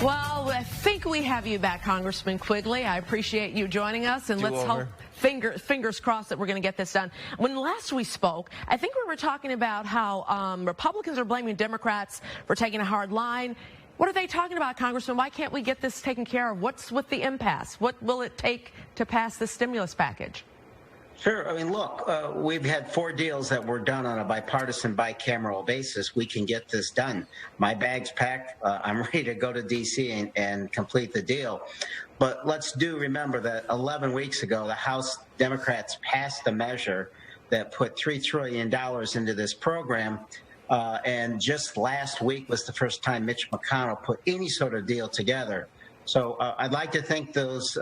Well, I think we have you back, Congressman Quigley. I appreciate you joining us, and let's hope, fingers crossed, that we're going to get this done. When last we spoke, I think we were talking about how Republicans are blaming Democrats for taking a hard line. What are they talking about, Congressman? Why can't we get this taken care of? What's with the impasse? What will it take to pass this stimulus package? Sure. I mean, look, we've had 4 deals that were done on a bipartisan, bicameral basis. We can get this done. My bag's packed. I'm ready to go to D.C. and complete the deal. But let's remember that 11 weeks ago, the House Democrats passed a measure that put $3 trillion into this program. And just last week was the first time Mitch McConnell put any sort of deal together. So I'd like to think those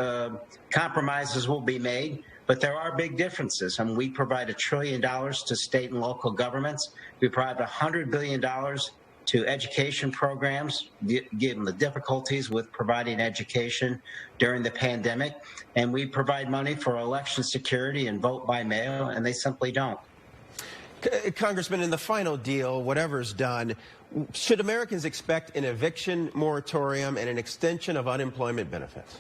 compromises will be made. But there are big differences. I mean, we provide $1 trillion to state and local governments. We provide $100 billion to education programs, given the difficulties with providing education during the pandemic. And we provide money for election security and vote by mail, and they simply don't. Congressman, in the final deal, whatever's done, should Americans expect an eviction moratorium and an extension of unemployment benefits?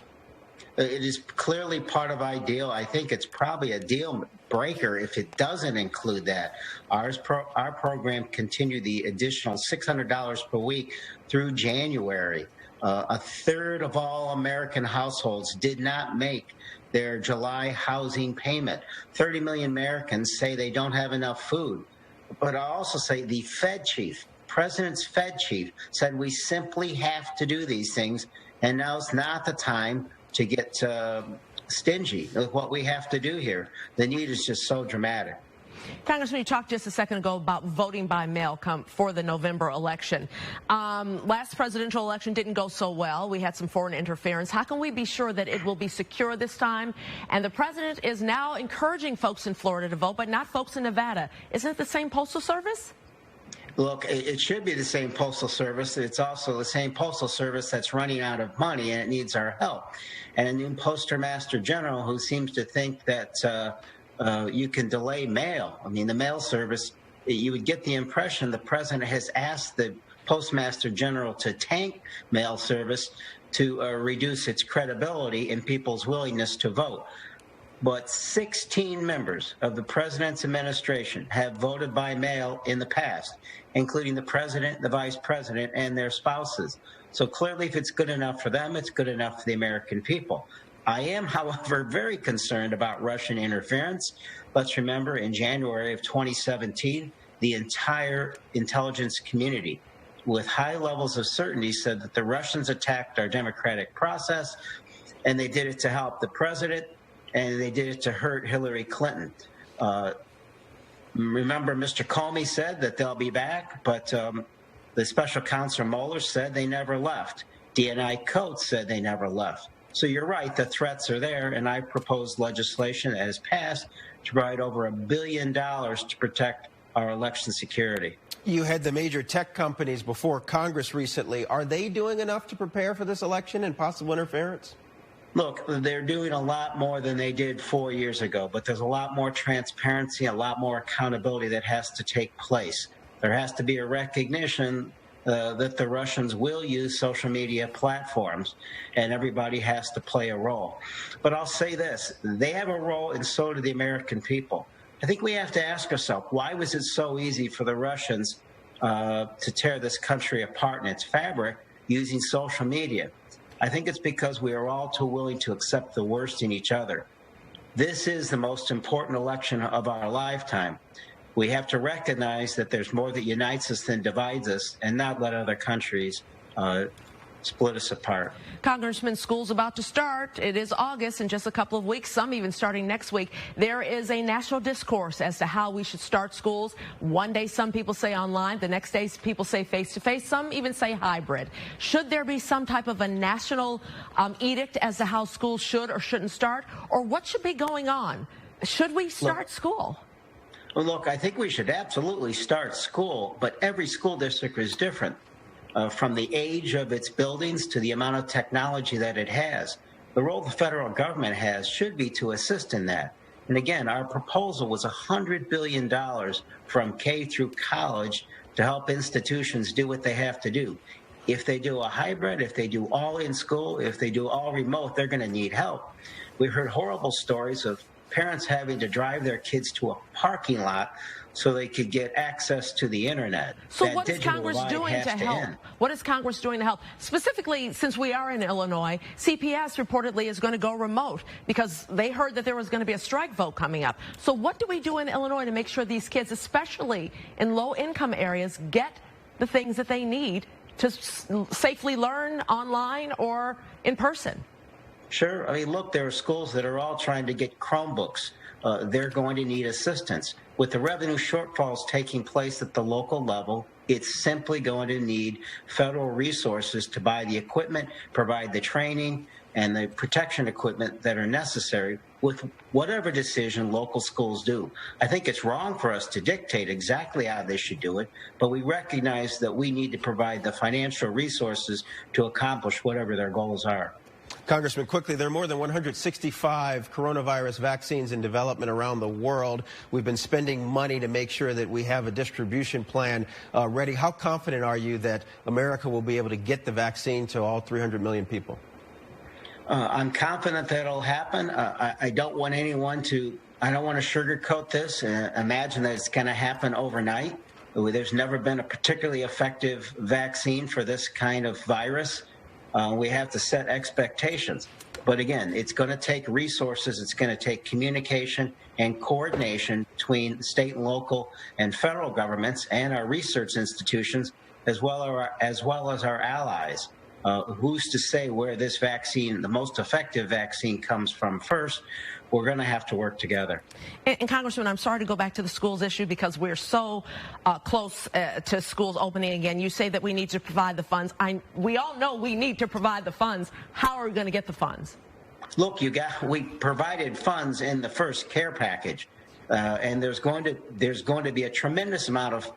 It is clearly part of our deal. I think it's probably a deal breaker if it doesn't include that. Our program continued the additional $600 per week through January. A third of all American households did not make their July housing payment. 30 million Americans say they don't have enough food. But I also say the Fed chief, President's Fed chief, said we simply have to do these things, and now's not the time to get stingy with what we have to do here. The need is just so dramatic. Congressman, you talked just a second ago about voting by mail for the November election. Last presidential election didn't go so well. We had some foreign interference. How can we be sure that it will be secure this time? And the president is now encouraging folks in Florida to vote, but not folks in Nevada. Isn't it the same postal service? Look, it should be the same postal service. It's also the same postal service that's running out of money, and it needs our help. And a new postmaster general who seems to think that you can delay mail. I mean, the mail service, you would get the impression the president has asked the postmaster general to tank mail service to reduce its credibility and people's willingness to vote. But 16 members of the president's administration have voted by mail in the past, including the president, the vice president, and their spouses. So clearly, if it's good enough for them, it's good enough for the American people. I am, however, very concerned about Russian interference. Let's remember, in January of 2017, the entire intelligence community, with high levels of certainty, said that the Russians attacked our democratic process, and they did it to help the president, and they did it to hurt Hillary Clinton. Remember, Mr. Comey said that they'll be back, but the special counsel Mueller said they never left. DNI Coates said they never left. So you're right, the threats are there, and I proposed legislation that has passed to provide over $1 billion to protect our election security. You had the major tech companies before Congress recently. Are they doing enough to prepare for this election and possible interference? Look, they're doing a lot more than they did 4 years ago, but there's a lot more transparency, a lot more accountability that has to take place. There has to be a recognition that the Russians will use social media platforms, and everybody has to play a role. But I'll say this, they have a role, and so do the American people. I think we have to ask ourselves, why was it so easy for the Russians to tear this country apart in its fabric using social media? I think it's because we are all too willing to accept the worst in each other. This is the most important election of our lifetime. We have to recognize that there's more that unites us than divides us, and not let other countries split us apart. Congressman, school's about to start. It is August in just a couple of weeks, some even starting next week. There is a national discourse as to how we should start schools. One day some people say online, the next day people say face-to-face, some even say hybrid. Should there be some type of a national edict as to how schools should or shouldn't start? Or what should be going on? Should we start school? Well, look, I think we should absolutely start school, but every school district is different. From the age of its buildings to the amount of technology that it has. The role the federal government has should be to assist in that. And again, our proposal was $100 billion from K through college to help institutions do what they have to do. If they do a hybrid, if they do all in school, if they do all remote, they're going to need help. We've heard horrible stories of parents having to drive their kids to a parking lot so they could get access to the internet. So that what is Congress doing to help? What is Congress doing to help? Specifically, since we are in Illinois, CPS reportedly is going to go remote because they heard that there was going to be a strike vote coming up. So what do we do in Illinois to make sure these kids, especially in low-income areas, get the things that they need to safely learn online or in person? Sure. I mean, look, there are schools that are all trying to get Chromebooks. They're going to need assistance. With the revenue shortfalls taking place at the local level, it's simply going to need federal resources to buy the equipment, provide the training, and the protection equipment that are necessary with whatever decision local schools do. I think it's wrong for us to dictate exactly how they should do it, but we recognize that we need to provide the financial resources to accomplish whatever their goals are. Congressman, quickly, there are more than 165 coronavirus vaccines in development around the world. We've been spending money to make sure that we have a distribution plan ready. How confident are you that America will be able to get the vaccine to all 300 million people? I'm confident that'll happen. I don't want to sugarcoat this and imagine that it's going to happen overnight. There's never been a particularly effective vaccine for this kind of virus. We have to set expectations. But again, it's going to take resources. It's going to take communication and coordination between state and local and federal governments and our research institutions, as well as our allies. Who's to say where this vaccine, the most effective vaccine, comes from first? We're going to have to work together. And Congressman, I'm sorry to go back to the schools issue because we're so close to schools opening again. You say that we need to provide the funds. We all know we need to provide the funds. How are we going to get the funds? Look, we provided funds in the first care package, and there's going to be a tremendous amount of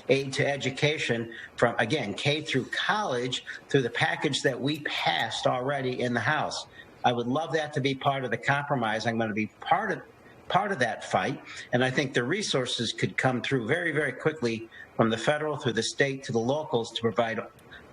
aid to education from, again, K through college through the package that we passed already in the House. I would love that to be part of the compromise. I'm going to be part of that fight, and I think the resources could come through very, very quickly from the federal through the state to the locals to provide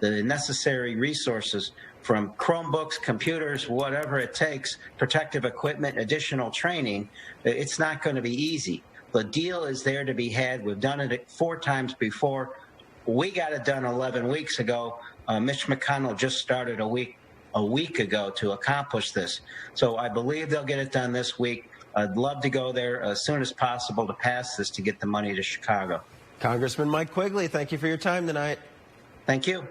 the necessary resources from Chromebooks, computers, whatever it takes, protective equipment, additional training. It's not going to be easy. The deal is there to be had. We've done it 4 times before. We got it done 11 weeks ago. Mitch McConnell just started a week ago to accomplish this. So I believe they'll get it done this week. I'd love to go there as soon as possible to pass this to get the money to Chicago. Congressman Mike Quigley, thank you for your time tonight. Thank you.